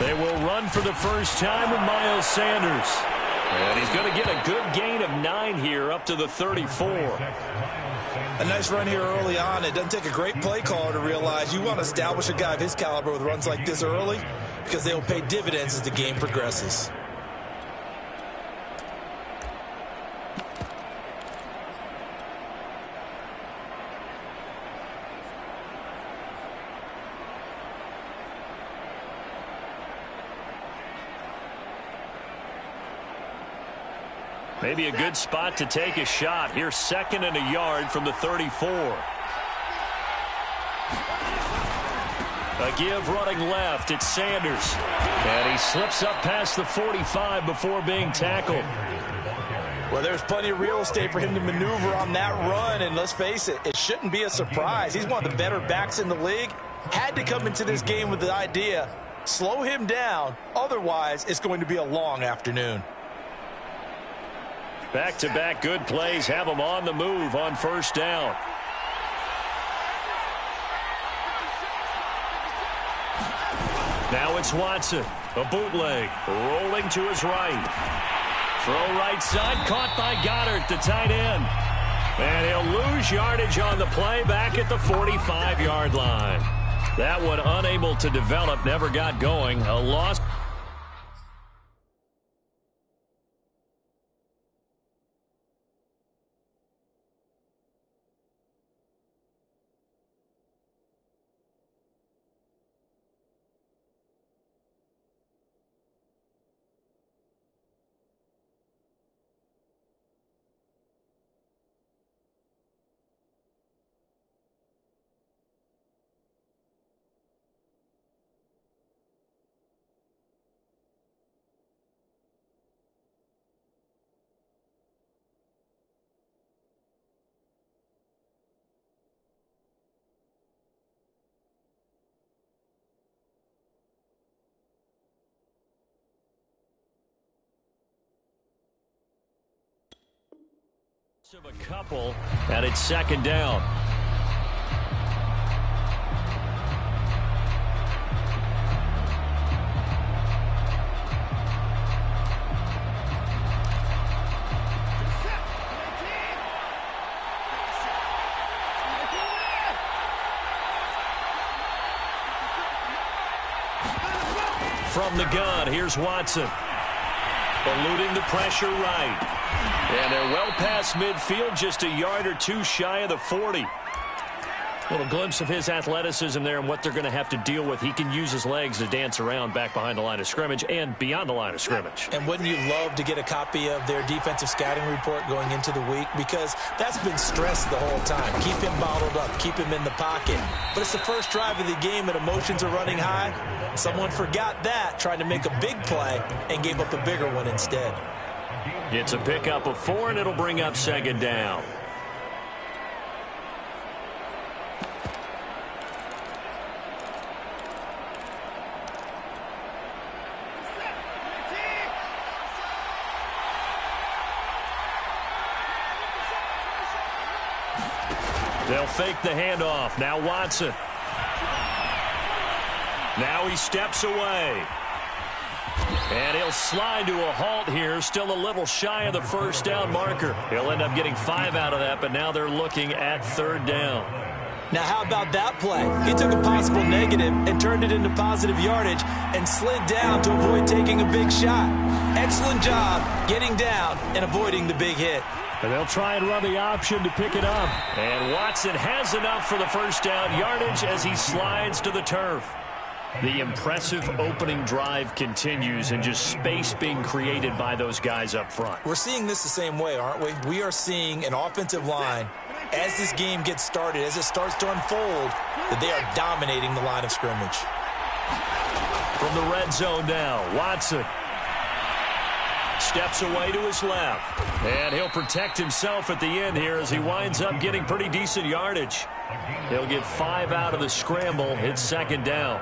They will run for the first time with Miles Sanders. And he's going to get a good gain of 9 here up to the 34. A nice run here early on. It doesn't take a great play caller to realize you want to establish a guy of his caliber with runs like this early because they'll pay dividends as the game progresses. Maybe a good spot to take a shot. Here's 2nd and a yard from the 34. A give running left. It's Sanders. And he slips up past the 45 before being tackled. Well, there's plenty of real estate for him to maneuver on that run. And let's face it, it shouldn't be a surprise. He's one of the better backs in the league. Had to come into this game with the idea, slow him down. Otherwise, it's going to be a long afternoon. Back-to-back good plays have him on the move on first down. Now it's Watson. A bootleg. Rolling to his right. Throw right side. Caught by Goddard, the tight end. And he'll lose yardage on the play back at the 45-yard line. That one unable to develop. Never got going. A loss. Of a couple, and it's 2nd down. From the gun, here's Watson. Eluding the pressure right. And they're well past midfield, just a yard or two shy of the 40. Little glimpse of his athleticism there and what they're going to have to deal with. He can use his legs to dance around back behind the line of scrimmage and beyond the line of scrimmage. And wouldn't you love to get a copy of their defensive scouting report going into the week? Because that's been stressed the whole time. Keep him bottled up. Keep him in the pocket. But it's the first drive of the game and emotions are running high. Someone forgot that, tried to make a big play, and gave up a bigger one instead. It's a pickup of 4, and it'll bring up 2nd down. They'll fake the handoff. Now Watson. Now he steps away. And he'll slide to a halt here, still a little shy of the first down marker. He'll end up getting 5 out of that, but now they're looking at 3rd down. Now, how about that play? He took a possible negative and turned it into positive yardage and slid down to avoid taking a big shot. Excellent job getting down and avoiding the big hit. And they'll try and run the option to pick it up. And Watson has enough for the first down yardage as he slides to the turf. The impressive opening drive continues and just space being created by those guys up front. We're seeing this the same way, aren't we? We are seeing an offensive line, as this game gets started, as it starts to unfold, that they are dominating the line of scrimmage. From the red zone now, Watson steps away to his left. And he'll protect himself at the end here as he winds up getting pretty decent yardage. He'll get 5 out of the scramble. It's 2nd down.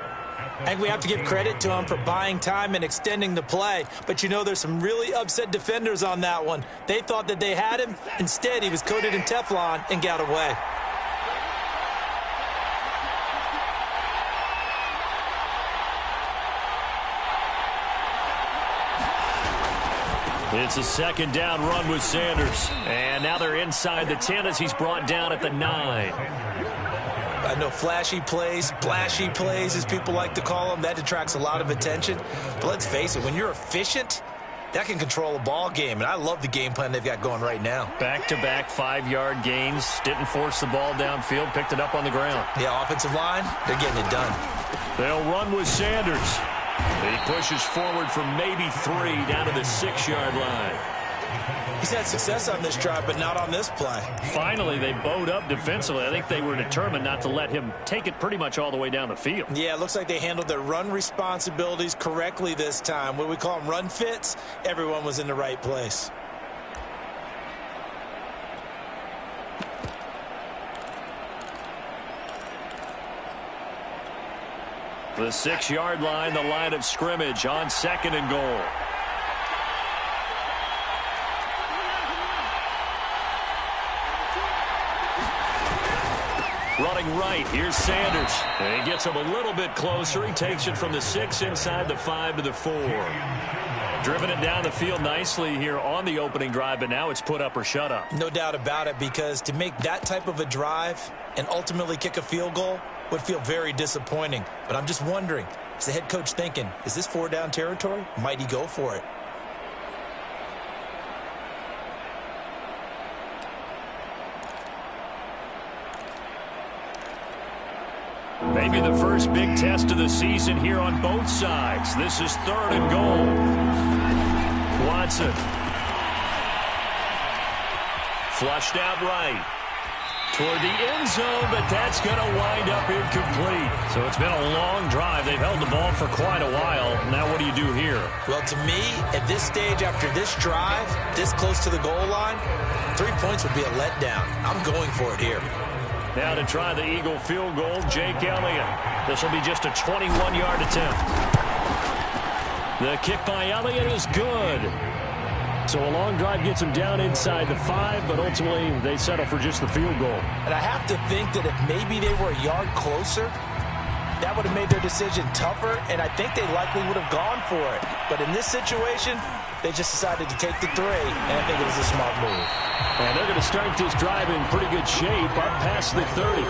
I think we have to give credit to him for buying time and extending the play. But, you know, there's some really upset defenders on that one. They thought that they had him. Instead, he was coated in Teflon and got away. It's a second down run with Sanders. And now they're inside the 10 as he's brought down at the 9. I know flashy plays, splashy plays, as people like to call them, that detracts a lot of attention. But let's face it, when you're efficient, that can control a ball game. And I love the game plan they've got going right now. Back-to-back 5-yard gains. Didn't force the ball downfield. Picked it up on the ground. Yeah, offensive line, they're getting it done. They'll run with Sanders. He pushes forward for maybe 3 down to the 6-yard line. He's had success on this drive, but not on this play. Finally, they bowed up defensively. I think they were determined not to let him take it pretty much all the way down the field. Yeah, it looks like they handled their run responsibilities correctly this time. What we call them run fits, everyone was in the right place. The 6-yard line, the line of scrimmage on 2nd and goal. Running right, here's Sanders. And he gets him a little bit closer. He takes it from the 6 inside the 5 to the 4. Driven it down the field nicely here on the opening drive, but now it's put up or shut up. No doubt about it, because to make that type of a drive and ultimately kick a field goal would feel very disappointing. But I'm just wondering, is the head coach thinking, is this 4-down territory? Might he go for it? Maybe the first big test of the season here on both sides. This is 3rd and goal. Watson. Flushed out right. Toward the end zone, but that's going to wind up incomplete. So it's been a long drive. They've held the ball for quite a while. Now what do you do here? Well, to me, at this stage after this drive, this close to the goal line, 3 points would be a letdown. I'm going for it here. Now to try the Eagle field goal, Jake Elliott. This will be just a 21-yard attempt. The kick by Elliott is good. So a long drive gets him down inside the 5, but ultimately they settle for just the field goal. And I have to think that if maybe they were a yard closer, that would have made their decision tougher, and I think they likely would have gone for it. But in this situation, they just decided to take the 3, and I think it was a smart move. And they're going to start this drive in pretty good shape up past the 30.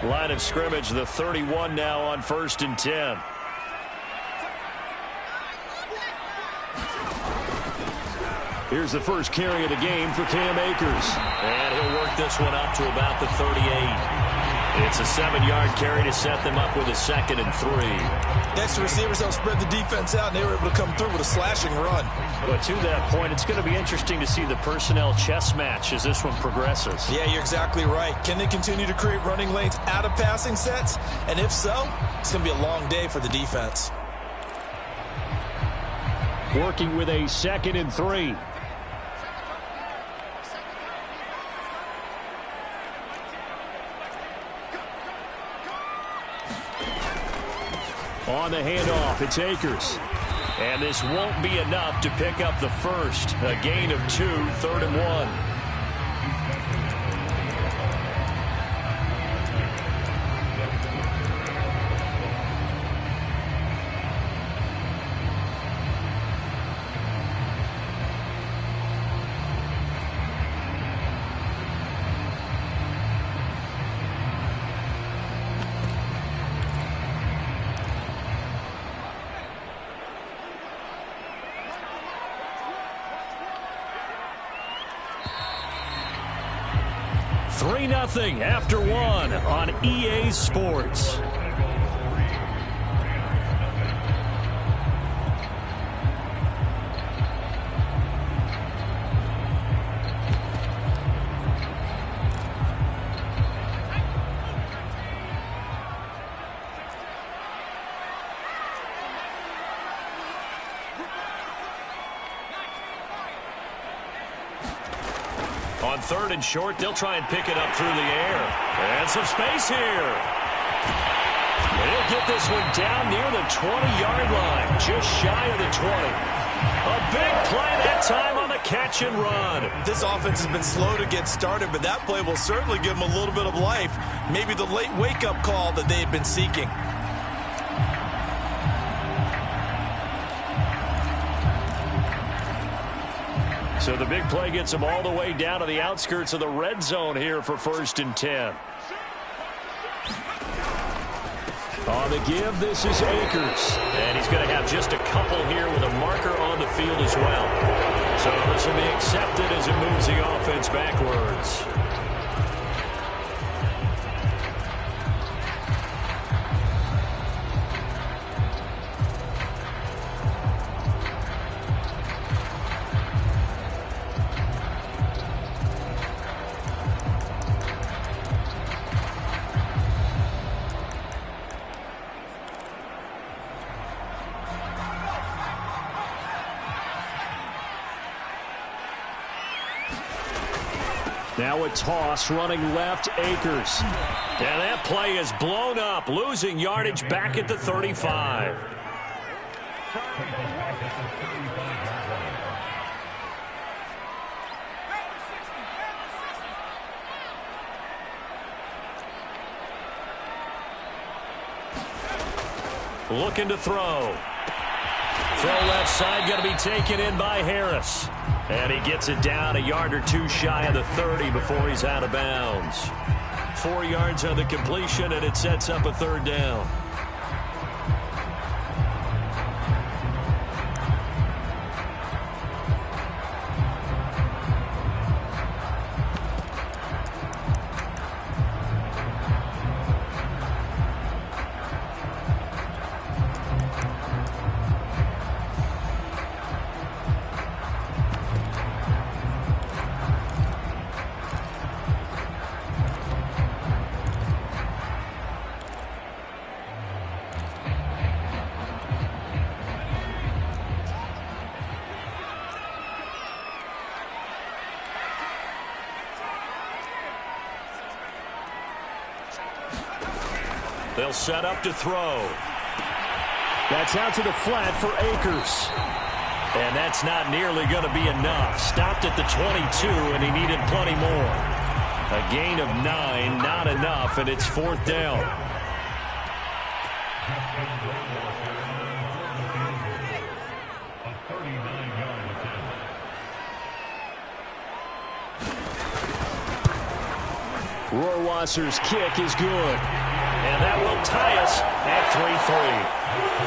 Line of scrimmage, the 31 now on 1st and 10. Here's the first carry of the game for Cam Akers. And he'll work this one up to about the 38. It's a 7-yard carry to set them up with a 2nd and 3. Next, the receivers don't spread the defense out, and they were able to come through with a slashing run. But to that point, it's going to be interesting to see the personnel chess match as this one progresses. Yeah, you're exactly right. Can they continue to create running lanes out of passing sets? And if so, it's going to be a long day for the defense. Working with a 2nd and 3. On the handoff, it's Akers. And this won't be enough to pick up the first. A gain of 2, 3rd and 1. Nothing after 1 on EA Sports. On on 3rd and short. They'll try and pick it up through the air. And some space here. They'll get this one down near the 20-yard line, just shy of the 20. A big play that time on the catch and run. This offense has been slow to get started, but that play will certainly give them a little bit of life. Maybe the late wake-up call that they had been seeking. So the big play gets them all the way down to the outskirts of the red zone here for 1st and 10. On the give, this is Akers. And he's going to have just a couple here with a marker on the field as well. So this will be accepted as it moves the offense backwards. Now a toss running left, Akers. And that play is blown up, losing yardage back at the 35. Looking to throw. Throw left side, going to be taken in by Harris. And he gets it down a yard or two shy of the 30 before he's out of bounds. 4 yards on the completion, and it sets up a 3rd down. They'll set up to throw. That's out to the flat for Akers. And that's not nearly going to be enough. Stopped at the 22, and he needed plenty more. A gain of 9, not enough, and it's 4th down. Rohrwasser's kick is good. And that will tie us at 3-3.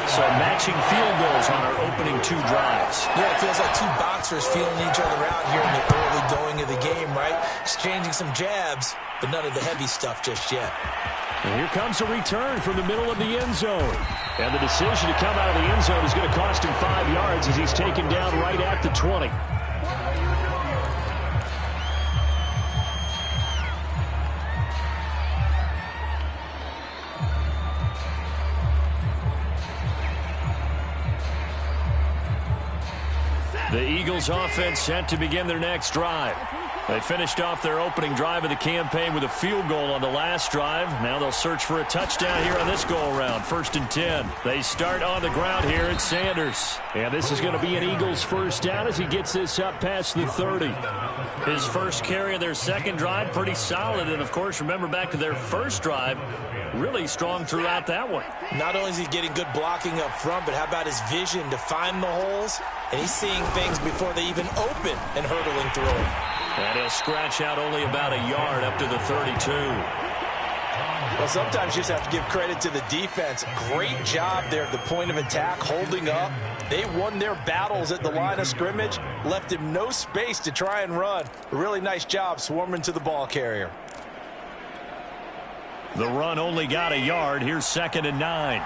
So matching field goals on our opening 2 drives. Yeah, it feels like 2 boxers feeling each other out here in the early going of the game, right? Exchanging some jabs, but none of the heavy stuff just yet. And here comes a return from the middle of the end zone. And the decision to come out of the end zone is going to cost him 5 yards as he's taken down right at the 20. The Eagles offense set to begin their next drive. They finished off their opening drive of the campaign with a field goal on the last drive. Now they'll search for a touchdown here on this go-around. 1st and 10. They start on the ground here at Sanders. And this is going to be an Eagles 1st down as he gets this up past the 30. His first carry of their 2nd drive, pretty solid. And, of course, remember back to their 1st drive, really strong throughout that one. Not only is he getting good blocking up front, but how about his vision to find the holes? And he's seeing things before they even open and hurdling through them. And he'll scratch out only about a yard up to the 32. Well, sometimes you just have to give credit to the defense. Great job there at the point of attack, holding up. They won their battles at the line of scrimmage, left him no space to try and run. A really nice job swarming to the ball carrier. The run only got a yard. Here's 2nd and 9.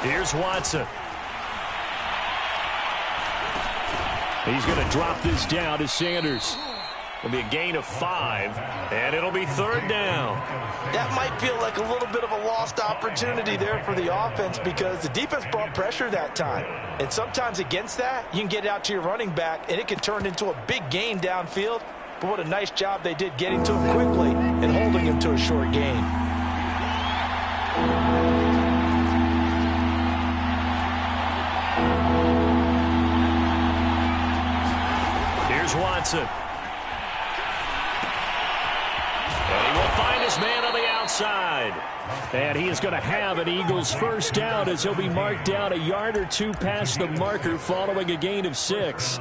Here's Watson. He's going to drop this down to Sanders. It'll be a gain of 5, and it'll be 3rd down. That might feel like a little bit of a lost opportunity there for the offense because the defense brought pressure that time. And sometimes against that, you can get it out to your running back, and it can turn into a big gain downfield. But what a nice job they did getting to him quickly and holding him to a short gain. Here's Watson. And he will find his man on the outside. And he is going to have an Eagles first down as he'll be marked down a yard or 2 past the marker following a gain of 6.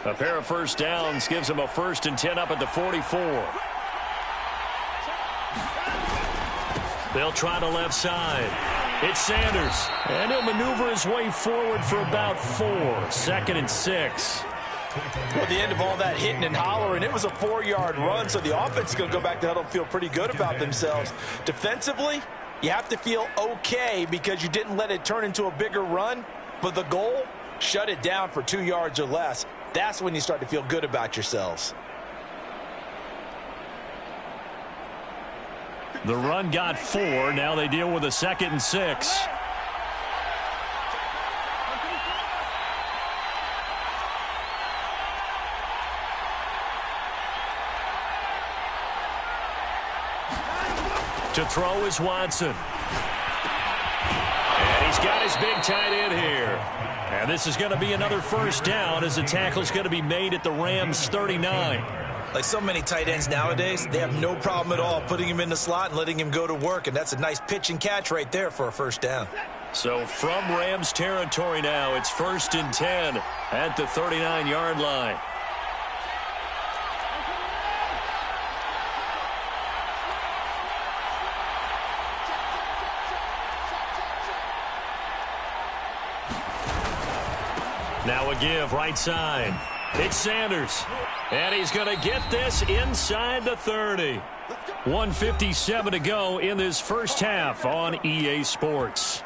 A pair of first downs gives him a 1st and 10 up at the 44. They'll try the left side. It's Sanders. And he'll maneuver his way forward for about 4. 2nd and 6. Well, the end of all that hitting and hollering, it was a 4-yard run, so the offense is going to go back to huddle and feel pretty good about themselves. Defensively, you have to feel okay because you didn't let it turn into a bigger run, but the goal, shut it down for 2 yards or less. That's when you start to feel good about yourselves. The run got 4. Now they deal with a 2nd and 6. To throw is Watson. And he's got his big tight end here. And this is going to be another first down as the tackle's going to be made at the Rams' 39. Like so many tight ends nowadays, they have no problem at all putting him in the slot and letting him go to work. And that's a nice pitch and catch right there for a first down. So from Rams territory now, it's 1st and 10 at the 39-yard line. Now a give right side. It's Sanders. And he's going to get this inside the 30. 1:57 to go in this first half on EA Sports.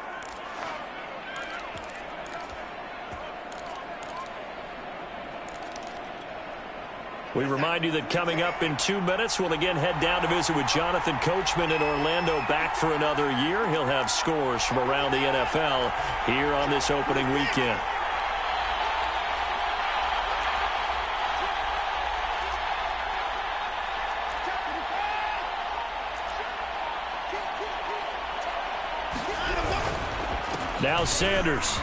We remind you that coming up in 2 minutes, we'll again head down to visit with Jonathan Coachman in Orlando, back for another year. He'll have scores from around the NFL here on this opening weekend. Now Sanders.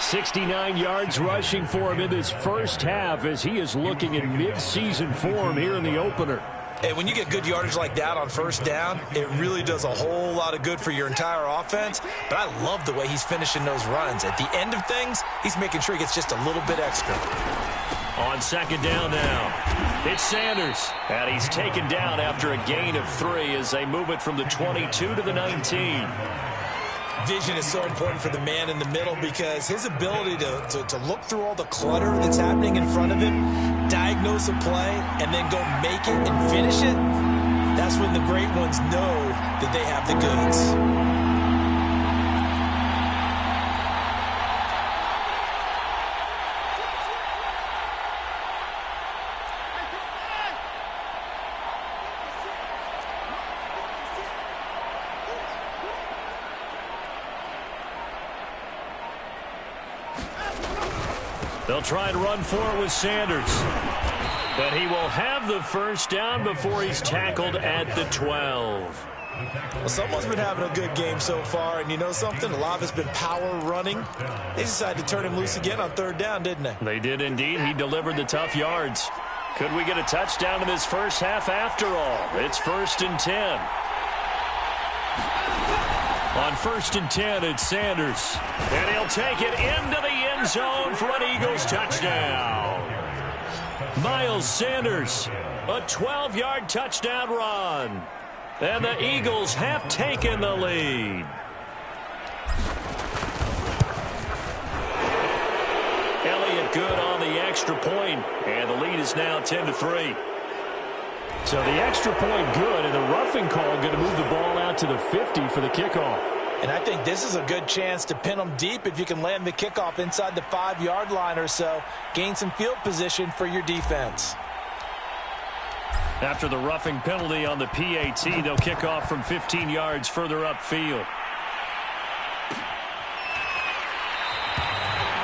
69 yards rushing for him in this first half as he is looking in mid-season form here in the opener. And when you get good yardage like that on first down, it really does a whole lot of good for your entire offense. But I love the way he's finishing those runs. At the end of things, he's making sure he gets just a little bit extra. On 2nd down now, it's Sanders. And he's taken down after a gain of 3 as they move it from the 22 to the 19. Vision is so important for the man in the middle because his ability to look through all the clutter that's happening in front of him, diagnose a play, and then go make it and finish it, that's when the great ones know that they have the goods. They'll try and run for it with Sanders. But he will have the first down before he's tackled at the 12. Well, someone's been having a good game so far, and you know something? A lot of it's been power running. They decided to turn him loose again on 3rd down, didn't they? They did indeed. He delivered the tough yards. Could we get a touchdown in this first half after all? It's 1st and 10. On 1st and 10, it's Sanders. And he'll take it into the end zone for an Eagles touchdown. Miles Sanders, a 12-yard touchdown run. And the Eagles have taken the lead. Elliott good on the extra point, and the lead is now 10-3. So the extra point good, and the roughing call going to move the ball out to the 50 for the kickoff. And I think this is a good chance to pin them deep if you can land the kickoff inside the 5-yard line or so. Gain some field position for your defense. After the roughing penalty on the PAT, they'll kick off from 15 yards further upfield.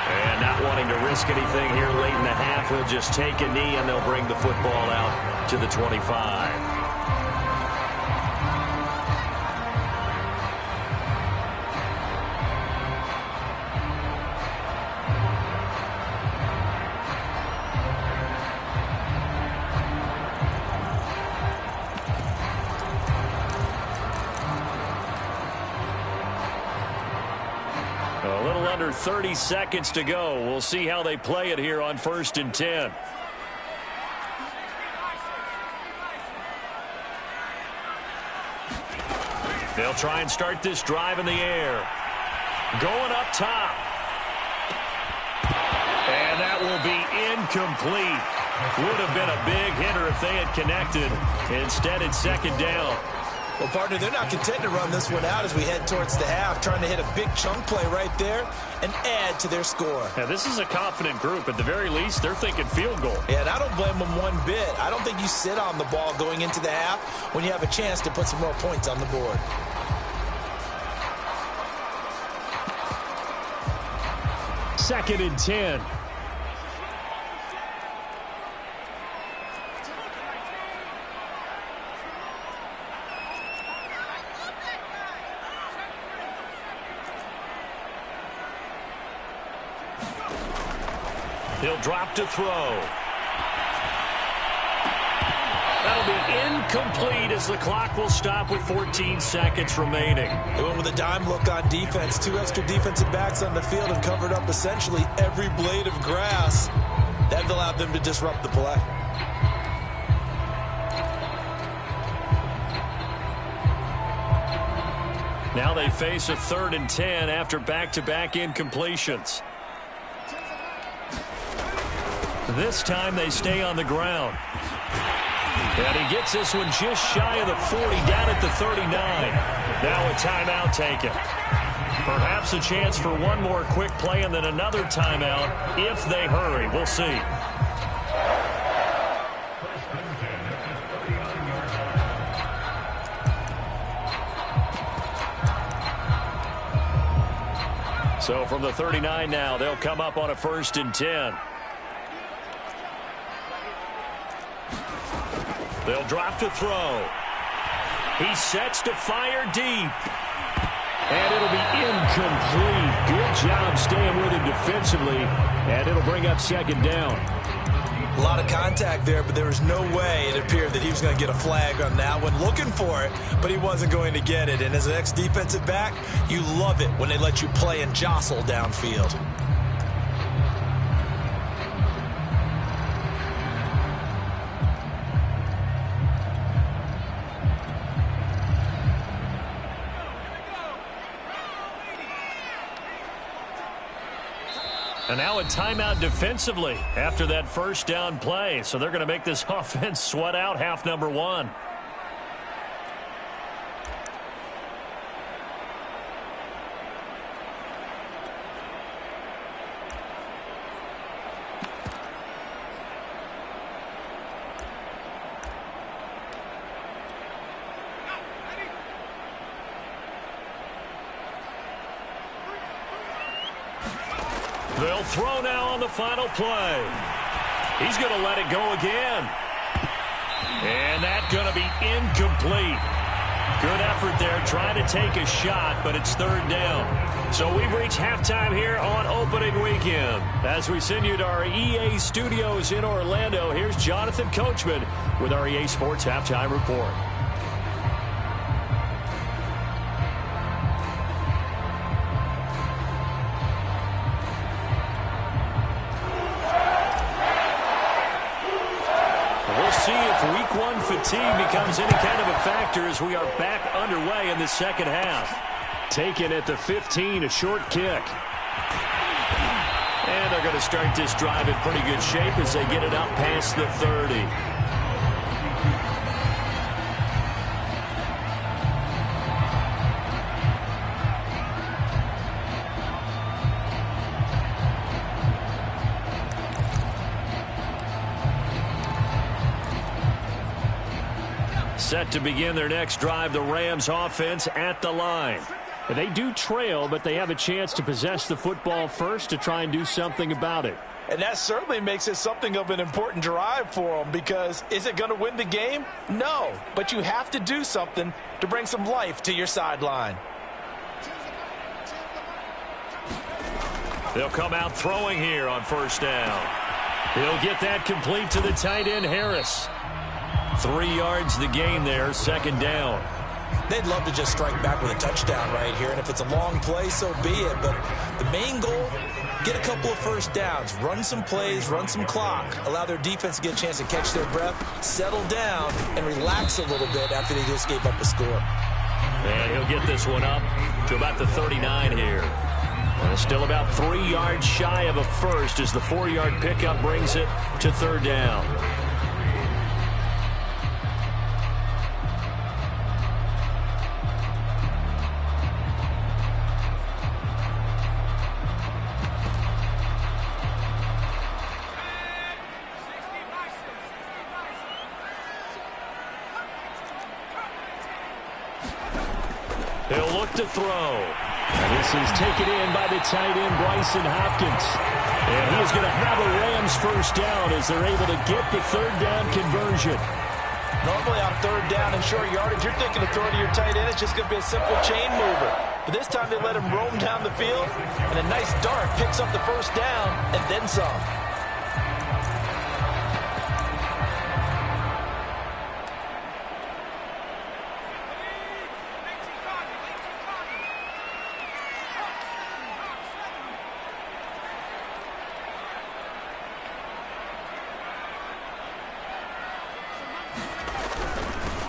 And not wanting to risk anything here late in the half, he'll just take a knee and they'll bring the football out to the 25. A little under 30 seconds to go. We'll see how they play it here on 1st and 10. They'll try and start this drive in the air. Going up top. And that will be incomplete. Would have been a big hitter if they had connected. Instead, it's 2nd down. Well, partner, they're not content to run this one out as we head towards the half, trying to hit a big chunk play right there and add to their score. Now, this is a confident group. At the very least, they're thinking field goal. Yeah, and I don't blame them one bit. I don't think you sit on the ball going into the half when you have a chance to put some more points on the board. Second and 10. He'll drop to throw. That'll be incomplete as the clock will stop with 14 seconds remaining. They went with a dime look on defense. 2 extra defensive backs on the field and covered up essentially every blade of grass. That allowed them to disrupt the play. Now they face a 3rd and 10 after back-to-back incompletions. This time they stay on the ground. And he gets this one just shy of the 40, down at the 39. Now a timeout taken. Perhaps a chance for one more quick play and then another timeout if they hurry. We'll see. So from the 39 now, they'll come up on a 1st and 10. They'll drop to throw. He sets to fire deep. And it'll be incomplete. Good job staying with him defensively. And it'll bring up 2nd down. A lot of contact there, but there was no way it appeared that he was going to get a flag on that one. Looking for it, but he wasn't going to get it. And as an ex-defensive back, you love it when they let you play and jostle downfield. And now a timeout defensively after that 1st down play. So they're going to make this offense sweat out half number 1. They'll throw now on the final play. He's going to let it go again. And that's going to be incomplete. Good effort there, trying to take a shot, but it's 3rd down. So we've reached halftime here on opening weekend. As we send you to our EA studios in Orlando, here's Jonathan Coachman with our EA Sports Halftime Report. See if week 1 fatigue becomes any kind of a factor as we are back underway in the 2nd half. Taken at the 15, a short kick. And they're going to start this drive in pretty good shape as they get it up past the 30. Set to begin their next drive, the Rams offense at the line. They do trail, but they have a chance to possess the football first to try and do something about it. And that certainly makes it something of an important drive for them, because is it going to win the game? No, but you have to do something to bring some life to your sideline. They'll come out throwing here on first down. He'll get that complete to the tight end, Harris. 3 yards the gain there, second down. They'd love to just strike back with a touchdown right here, and if it's a long play, so be it. But the main goal, get a couple of first downs, run some plays, run some clock, allow their defense to get a chance to catch their breath, settle down, and relax a little bit after they just gave up a score. And he'll get this one up to about the 39 here. And still about 3 yards shy of a first as the 4-yard pickup brings it to third down. He'll look to throw. And this is taken in by the tight end, Bryson Hopkins. And he is going to have a Rams first down as they're able to get the third down conversion. Normally on third down and short yardage, you're thinking of throwing to your tight end. It's just going to be a simple chain mover. But this time they let him roam down the field, and a nice dart picks up the first down and then some.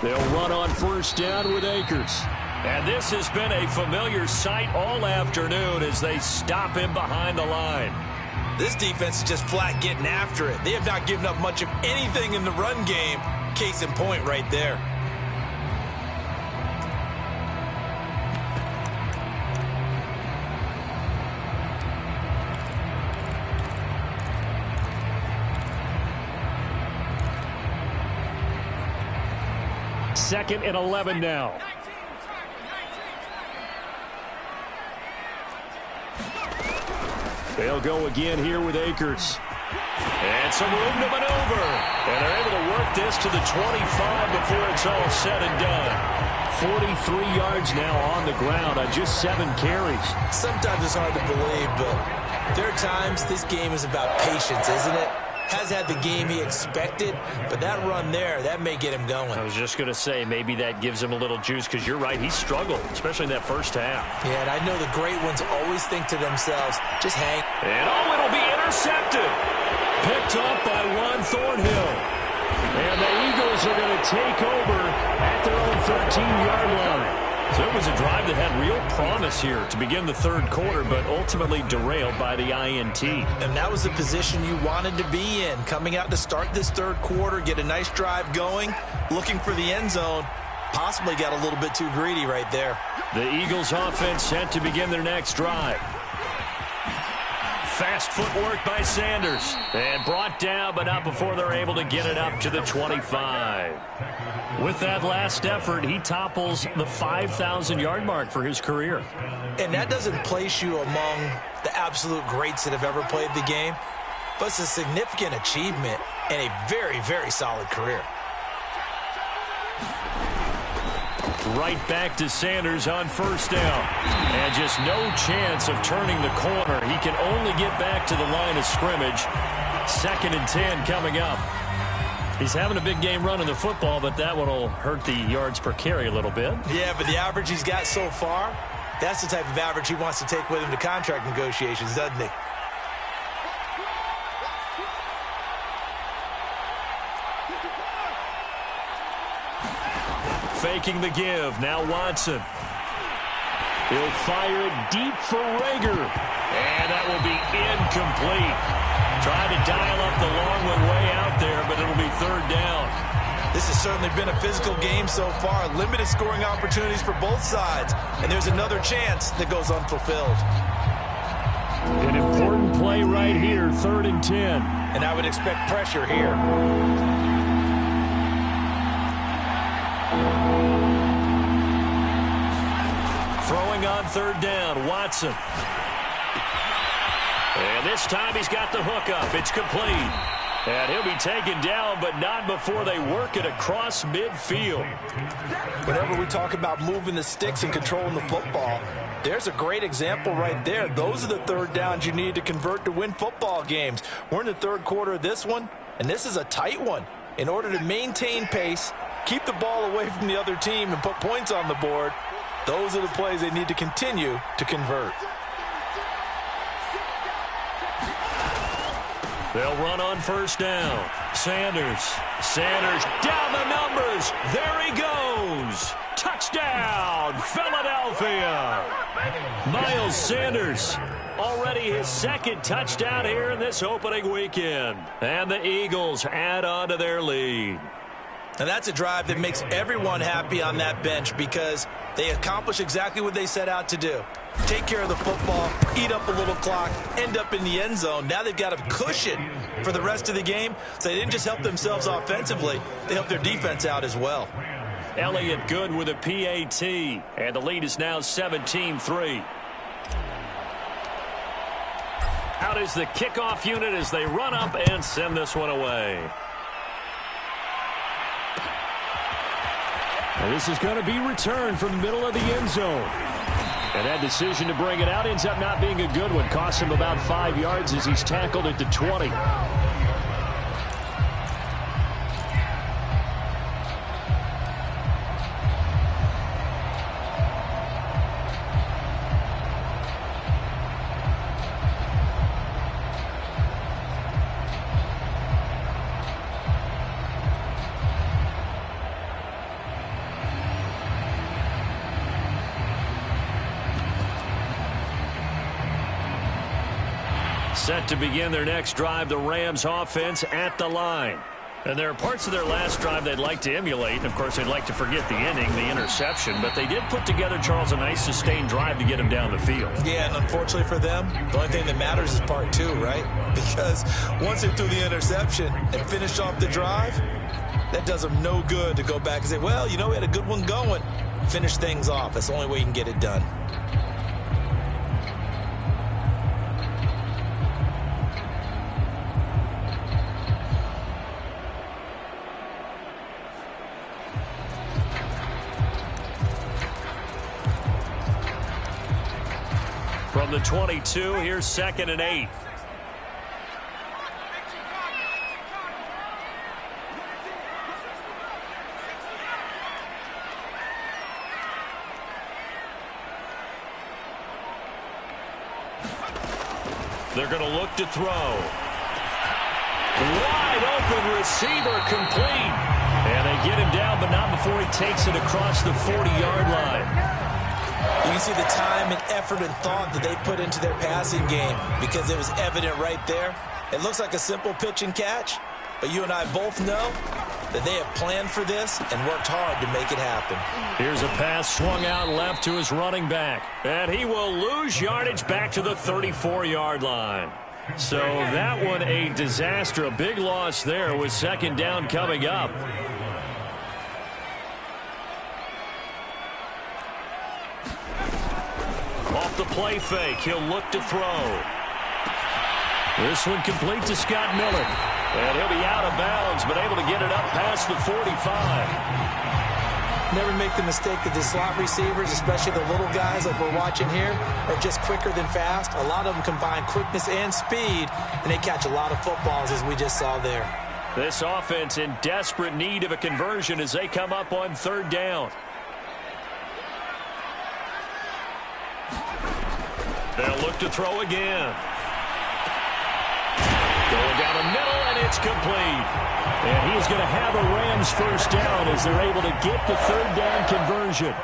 They'll run on first down with Akers. And this has been a familiar sight all afternoon as they stop him behind the line. This defense is just flat getting after it. They have not given up much of anything in the run game. Case in point right there. Second and 11 now. They'll go again here with Akers. And some room to maneuver. And they're able to work this to the 25 before it's all said and done. 43 yards now on the ground on just 7 carries. Sometimes it's hard to believe, but there are times this game is about patience, isn't it? Has had the game he expected, but that run there, that may get him going. I was just going to say, maybe that gives him a little juice, because you're right, he struggled, especially in that first half. Yeah, and I know the great ones always think to themselves, just hang. And it'll be intercepted. Picked up by Juan Thornhill. And the Eagles are going to take over at their own 13-yard line. So it was a drive that had real promise here to begin the third quarter, but ultimately derailed by the INT. And that was the position you wanted to be in, coming out to start this third quarter, get a nice drive going, looking for the end zone. Possibly got a little bit too greedy right there. The Eagles offense set to begin their next drive. Fast footwork by Sanders. And brought down, but not before they're able to get it up to the 25. With that last effort, he topples the 5,000-yard mark for his career. And that doesn't place you among the absolute greats that have ever played the game, but it's a significant achievement and a very, very solid career. Right back to Sanders on first down. And just no chance of turning the corner. He can only get back to the line of scrimmage. 2nd and 10 coming up. He's having a big game running the football, but that one will hurt the yards per carry a little bit. Yeah, but the average he's got so far, that's the type of average he wants to take with him to contract negotiations, doesn't he? Faking the give. Now Watson. He'll fire it deep for Rager. And that will be incomplete. Trying to dial up the long one way out there, but it'll be third down. This has certainly been a physical game so far. Limited scoring opportunities for both sides. And there's another chance that goes unfulfilled. An important play right here, 3rd and 10. And I would expect pressure here. Throwing on third down, Watson. And this time he's got the hook up. It's complete. And he'll be taken down, but not before they work it across midfield. Whenever we talk about moving the sticks and controlling the football, there's a great example right there. Those are the third downs you need to convert to win football games. We're in the third quarter of this one, and this is a tight one. In order to maintain pace, keep the ball away from the other team, and put points on the board, those are the plays they need to continue to convert. They'll run on first down. Sanders down the numbers. There he goes. Touchdown, Philadelphia. Miles Sanders, already his second touchdown here in this opening weekend. And the Eagles add on to their lead. And that's a drive that makes everyone happy on that bench because they accomplish exactly what they set out to do. Take care of the football, eat up a little clock, end up in the end zone. Now they've got a cushion for the rest of the game, so they didn't just help themselves offensively, they helped their defense out as well. Elliott good with a PAT, and the lead is now 17-3. Out is the kickoff unit as they run up and send this one away. And this is going to be returned from the middle of the end zone. And that decision to bring it out ends up not being a good one. Costs him about 5 yards as he's tackled at the 20. Set to begin their next drive, the Rams offense at the line. And there are parts of their last drive they'd like to emulate. And, of course, they'd like to forget the inning, the interception. But they did put together, Charles, a nice sustained drive to get him down the field. Yeah, and unfortunately for them, the only thing that matters is part two, right? Because once they threw the interception and finished off the drive, that does them no good to go back and say, well, you know, we had a good one going. Finish things off. That's the only way you can get it done. From the 22, here's 2nd and 8. They're going to look to throw. Wide open receiver complete. And they get him down, but not before he takes it across the 40-yard line. You can see the time and effort and thought that they put into their passing game because it was evident right there. It looks like a simple pitch and catch, but you and I both know that they have planned for this and worked hard to make it happen. Here's a pass swung out left to his running back, and he will lose yardage back to the 34-yard line. So that one a disaster, a big loss there with 2nd down coming up. Off the play fake, he'll look to throw. This one complete to Scott Miller. And he'll be out of bounds, but able to get it up past the 45. Never make the mistake that the slot receivers, especially the little guys like we're watching here, are just quicker than fast. A lot of them combine quickness and speed, and they catch a lot of footballs, as we just saw there. This offense in desperate need of a conversion as they come up on 3rd down. They'll look to throw again. Going down the middle, and it's complete. And he's going to have a Rams first down as they're able to get the 3rd down conversion.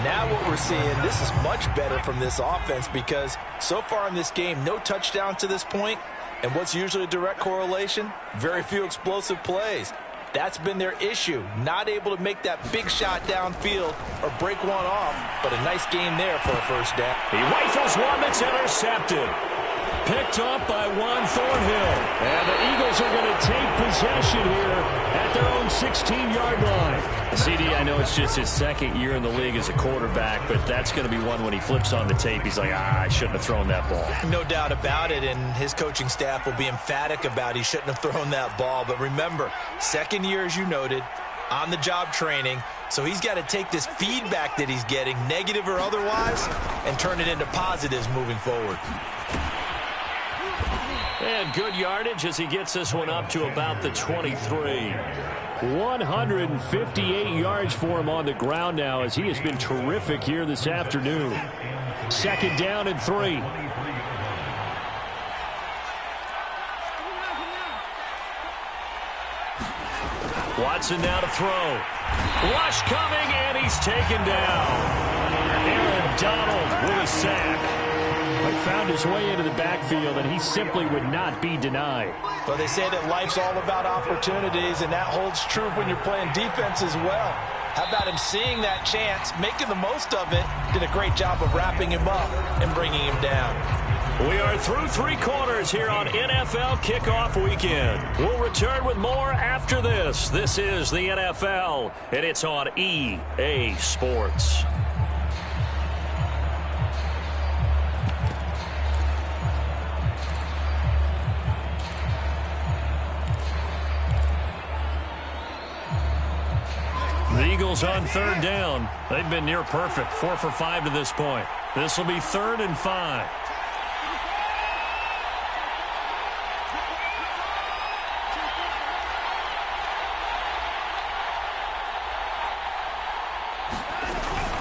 Now what we're seeing, this is much better from this offense because so far in this game, no touchdowns to this point. And what's usually a direct correlation? Very few explosive plays. That's been their issue, not able to make that big shot downfield or break one off, but a nice game there for a first down. He rifles one that's intercepted. picked up by Juan Thornhill. And the Eagles are going to take possession here at their own 16-yard line. CD, I know it's just his second year in the league as a quarterback, but that's going to be one when he flips on the tape. He's like, I shouldn't have thrown that ball. No doubt about it, and his coaching staff will be emphatic about he shouldn't have thrown that ball. But remember, second year, as you noted, on-the-job training. So he's got to take this feedback that he's getting, negative or otherwise, and turn it into positives moving forward. And good yardage as he gets this one up to about the 23. 158 yards for him on the ground now as he has been terrific here this afternoon. Second down and 3. Watson now to throw. Rush coming, and he's taken down. Aaron Donald with a sack. Found his way into the backfield, and he simply would not be denied. Well, they say that life's all about opportunities, and that holds true when you're playing defense as well. How about him seeing that chance, making the most of it, did a great job of wrapping him up and bringing him down. We are through 3 quarters here on NFL Kickoff Weekend. We'll return with more after this. This is the NFL, and it's on EA Sports. The Eagles on third down. They've been near perfect, 4 for 5 to this point. This will be 3rd and 5.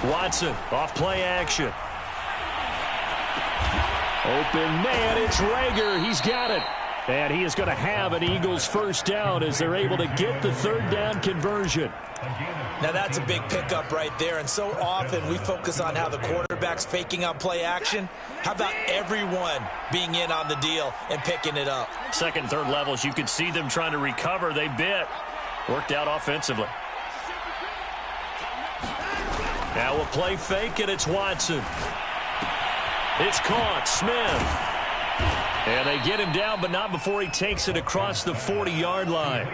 Watson off play action. Open man, it's Rager. He's got it. And he is going to have an Eagles first down as they're able to get the 3rd down conversion. Now that's a big pickup right there, and so often we focus on how the quarterback's faking on play action. How about everyone being in on the deal and picking it up? Second, third levels, you could see them trying to recover. They bit. Worked out offensively. Now we'll play fake, and it's Watson. It's caught. Smith. And they get him down, but not before he takes it across the 40-yard line.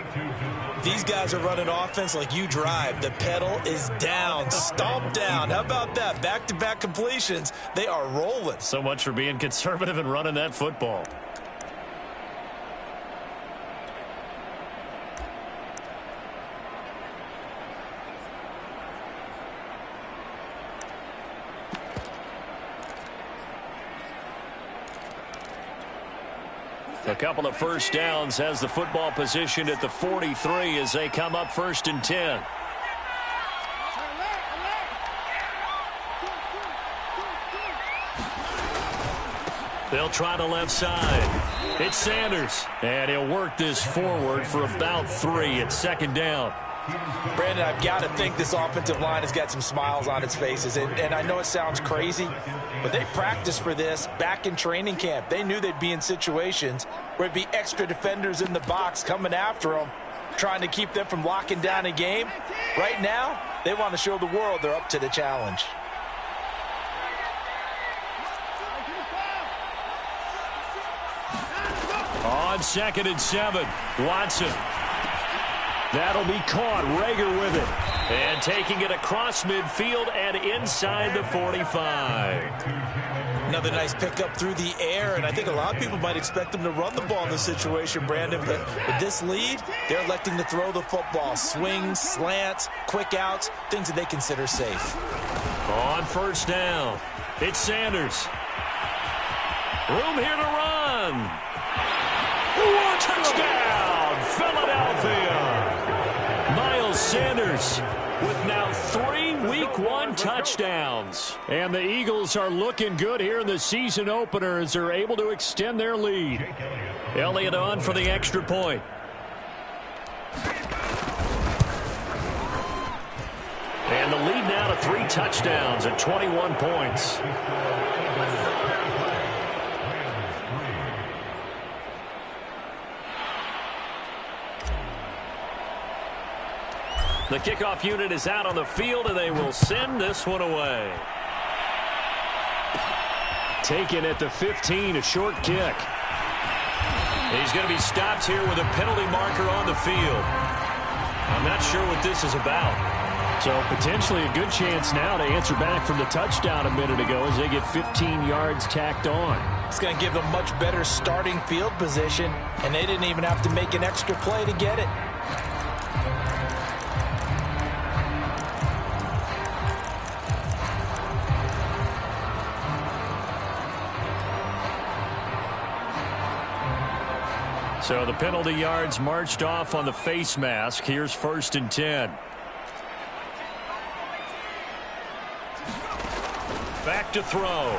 These guys are running offense like you drive. The pedal is down, stomped down. How about that? Back-to-back completions. They are rolling. So much for being conservative and running that football. A couple of first downs has the football positioned at the 43 as they come up 1st and 10. They'll try the left side. It's Sanders. And he'll work this forward for about 3 at 2nd down. Brandon, I've got to think this offensive line has got some smiles on its faces. And I know it sounds crazy, but they practiced for this back in training camp. They knew they'd be in situations where it'd be extra defenders in the box coming after them, trying to keep them from locking down a game. Right now, they want to show the world they're up to the challenge. On 2nd and 7, Watson. That'll be caught. Rager with it. And taking it across midfield and inside the 45. Another nice pickup through the air, and I think a lot of people might expect them to run the ball in this situation, Brandon. But with this lead, they're electing to throw the football. Swings, slants, quick outs, things that they consider safe. On 1st down, it's Sanders. Room here to run. Touchdown, Philadelphia. Miles Sanders with now 3 Week 1 touchdowns. And the Eagles are looking good here in the season opener as they're able to extend their lead. Elliott on for the extra point. And the lead now to 3 touchdowns at 21 points. The kickoff unit is out on the field, and they will send this one away. taken at the 15, a short kick. He's going to be stopped here with a penalty marker on the field. I'm not sure what this is about. So potentially a good chance now to answer back from the touchdown a minute ago as they get 15 yards tacked on. It's going to give them much better starting field position, and they didn't even have to make an extra play to get it. So the penalty yards marched off on the face mask. Here's 1st and 10. Back to throw.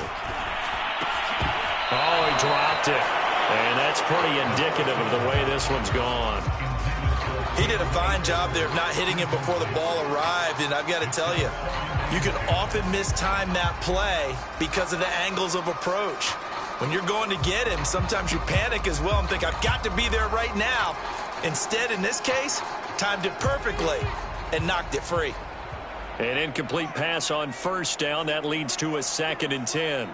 Oh, he dropped it. And that's pretty indicative of the way this one's gone. He did a fine job there of not hitting him before the ball arrived, and I've got to tell you, you can often mistime that play because of the angles of approach. When you're going to get him, sometimes you panic as well and think, I've got to be there right now. Instead, in this case, timed it perfectly and knocked it free. An incomplete pass on 1st down. That leads to a 2nd and 10.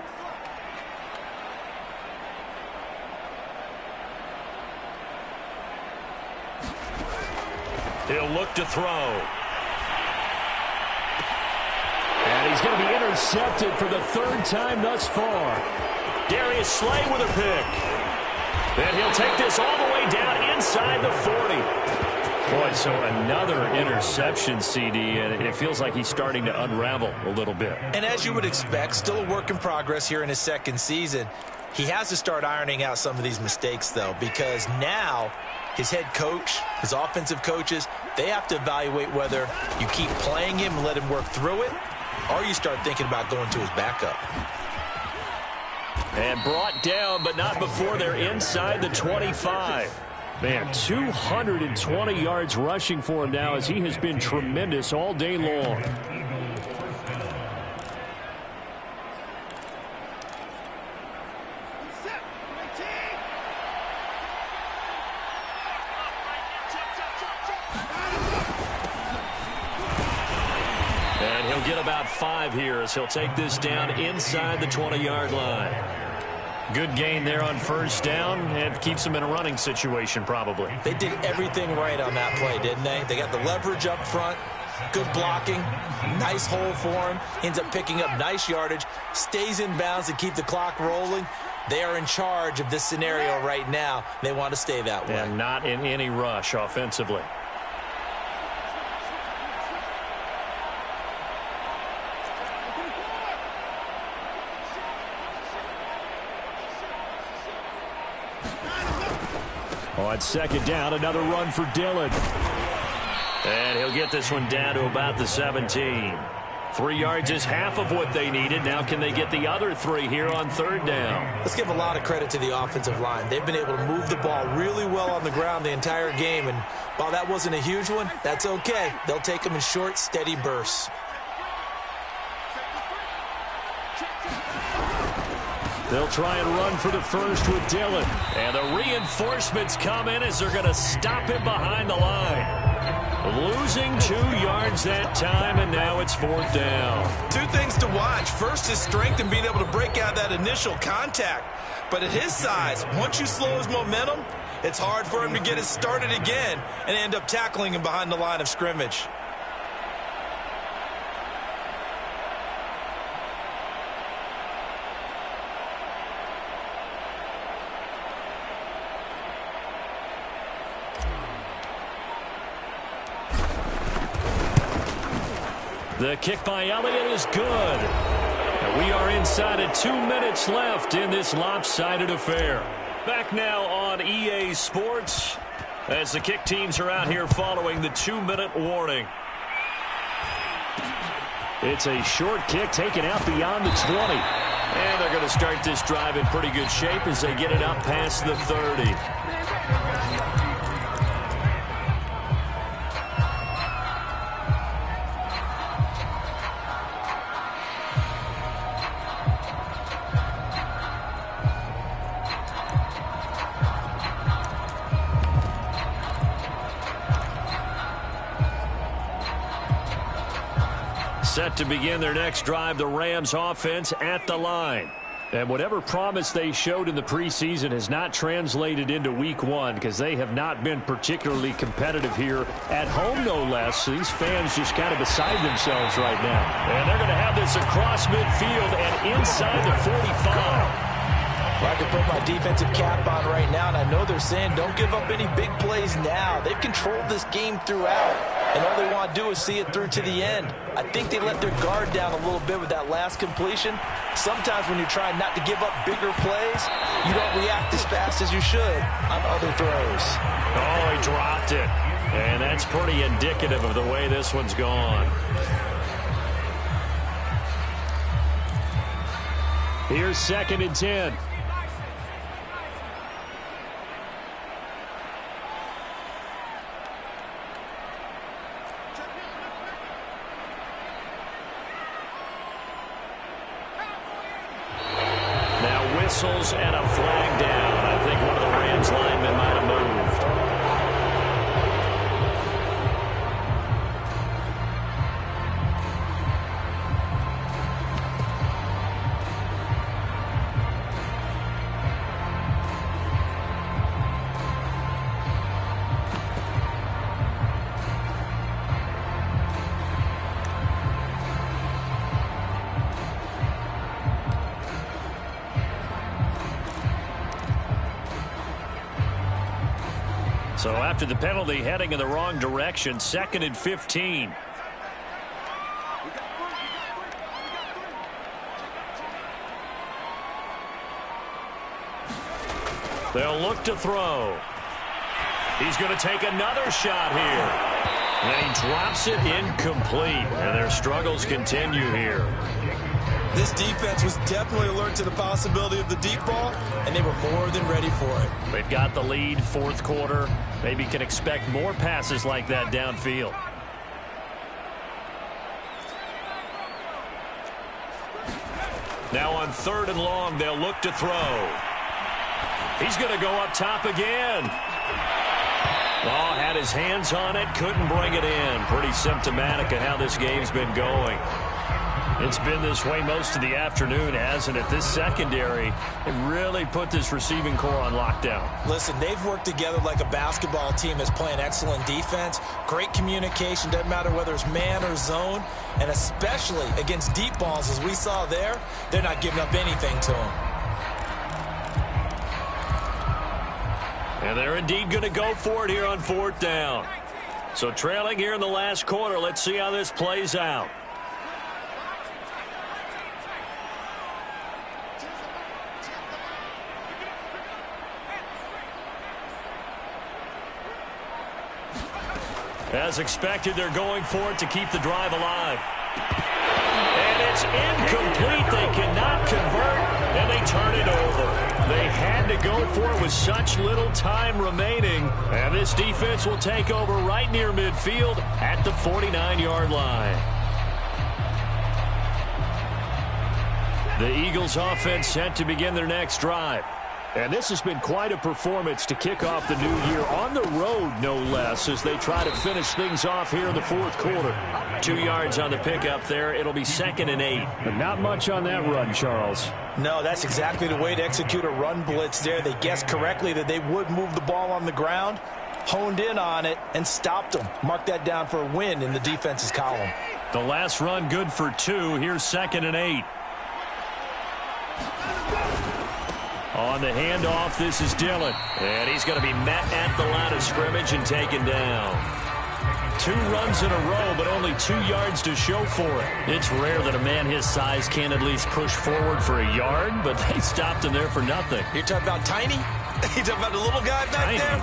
He'll look to throw. And he's going to be intercepted for the 3rd time thus far. Darius Slay with a pick. And he'll take this all the way down inside the 40. Boy, so another interception, CD, and it feels like he's starting to unravel a little bit. And as you would expect, still a work in progress here in his 2nd season. He has to start ironing out some of these mistakes, though, because now his head coach, his offensive coaches, they have to evaluate whether you keep playing him and let him work through it, or you start thinking about going to his backup. And brought down, but not before they're inside the 25. Man, 220 yards rushing for him now as he has been tremendous all day long. And he'll get about 5 here as he'll take this down inside the 20-yard line. Good gain there on 1st down, and keeps them in a running situation probably. They did everything right on that play, didn't they? They got the leverage up front, good blocking, nice hole for him, ends up picking up nice yardage, stays in bounds to keep the clock rolling. They are in charge of this scenario right now. They want to stay that way. And not in any rush offensively. On 2nd down, another run for Dillon. And he'll get this one down to about the 17. 3 yards is half of what they needed. Now can they get the other 3 here on 3rd down? Let's give a lot of credit to the offensive line. They've been able to move the ball really well on the ground the entire game. And while that wasn't a huge one, that's okay. They'll take them in short, steady bursts. They'll try and run for the 1st with Dillon. And the reinforcements come in as they're going to stop him behind the line. Losing 2 yards that time, and now it's 4th down. 2 things to watch. First, his strength and being able to break out that initial contact. But at his size, once you slow his momentum, it's hard for him to get it started again and end up tackling him behind the line of scrimmage. The kick by Elliott is good. And we are inside of 2 minutes left in this lopsided affair. Back now on EA Sports as the kick teams are out here following the 2-minute warning. It's a short kick taken out beyond the 20. And they're going to start this drive in pretty good shape as they get it up past the 30. Set to begin their next drive, the Rams offense at the line. And whatever promise they showed in the preseason has not translated into week one because they have not been particularly competitive here at home, no less. These fans just kind of beside themselves right now. And they're going to have this across midfield and inside the 45. Well, I can put my defensive cap on right now, and I know they're saying don't give up any big plays now. They've controlled this game throughout, and all they want to do is see it through to the end. I think they let their guard down a little bit with that last completion. Sometimes when you're trying not to give up bigger plays, you don't react as fast as you should on other throws. Oh, he dropped it. And that's pretty indicative of the way this one's gone. Here's 2nd and 10. Whistles and a flag down. I think one of the Rams linemen might have moved. So after the penalty, heading in the wrong direction, 2nd and 15. They'll look to throw. He's going to take another shot here. And he drops it incomplete. And their struggles continue here. This defense was definitely alert to the possibility of the deep ball, and they were more than ready for it. They've got the lead, 4th quarter. Maybe can expect more passes like that downfield. Now on 3rd and long, they'll look to throw. He's going to go up top again. Oh, had his hands on it, couldn't bring it in. Pretty symptomatic of how this game's been going. It's been this way most of the afternoon, hasn't it? This secondary, it really put this receiving core on lockdown. Listen, they've worked together like a basketball team that's playing excellent defense. Great communication, doesn't matter whether it's man or zone. And especially against deep balls, as we saw there, they're not giving up anything to them. And they're indeed going to go for it here on 4th down. So trailing here in the last quarter, let's see how this plays out. As expected, they're going for it to keep the drive alive. And it's incomplete. They cannot convert, and they turn it over. They had to go for it with such little time remaining. And this defense will take over right near midfield at the 49-yard line. The Eagles offense set to begin their next drive. And this has been quite a performance to kick off the new year on the road, no less, as they try to finish things off here in the 4th quarter. 2 yards on the pickup there. It'll be 2nd and 8. But not much on that run, Charles. No, that's exactly the way to execute a run blitz there. They guessed correctly that they would move the ball on the ground, honed in on it, and stopped them. Mark that down for a win in the defense's column. The last run good for 2. Here's 2nd and 8. On the handoff, this is Dillon. And he's going to be met at the line of scrimmage and taken down. 2 runs in a row, but only 2 yards to show for it. It's rare that a man his size can at least push forward for a yard, but they stopped him there for nothing. You're talking about Tiny? You're talking about the little guy back Tiny. there?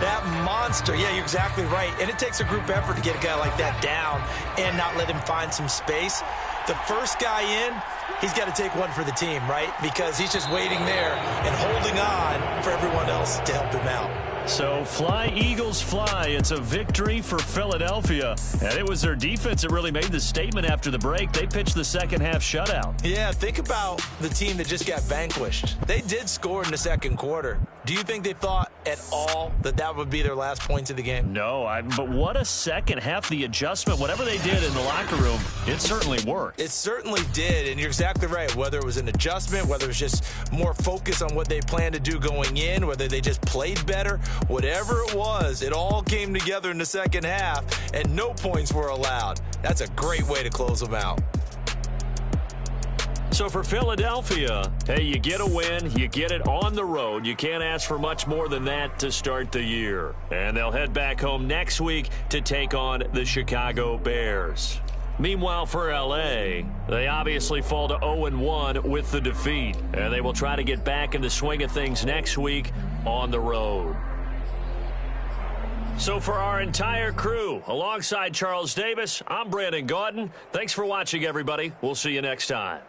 That monster. Yeah, you're exactly right. And it takes a group effort to get a guy like that down and not let him find some space. The first guy in, he's got to take one for the team, right? Because he's just waiting there and holding on for everyone else to help him out. So fly, Eagles, fly. It's a victory for Philadelphia. And it was their defense that really made the statement after the break. They pitched the second-half shutout. Yeah, think about the team that just got vanquished. They did score in the second quarter. Do you think they thought at all that that would be their last points of the game? No, but what a second half. The adjustment, whatever they did in the locker room, it certainly worked. It certainly did, and you're exactly right. Whether it was an adjustment, whether it was just more focus on what they planned to do going in, whether they just played better, whatever it was, it all came together in the second half, and no points were allowed. That's a great way to close them out. So for Philadelphia, hey, you get a win, you get it on the road. You can't ask for much more than that to start the year. And they'll head back home next week to take on the Chicago Bears. Meanwhile, for L.A., they obviously fall to 0-1 with the defeat. And they will try to get back in the swing of things next week on the road. So for our entire crew, alongside Charles Davis, I'm Brandon Gaudin. Thanks for watching, everybody. We'll see you next time.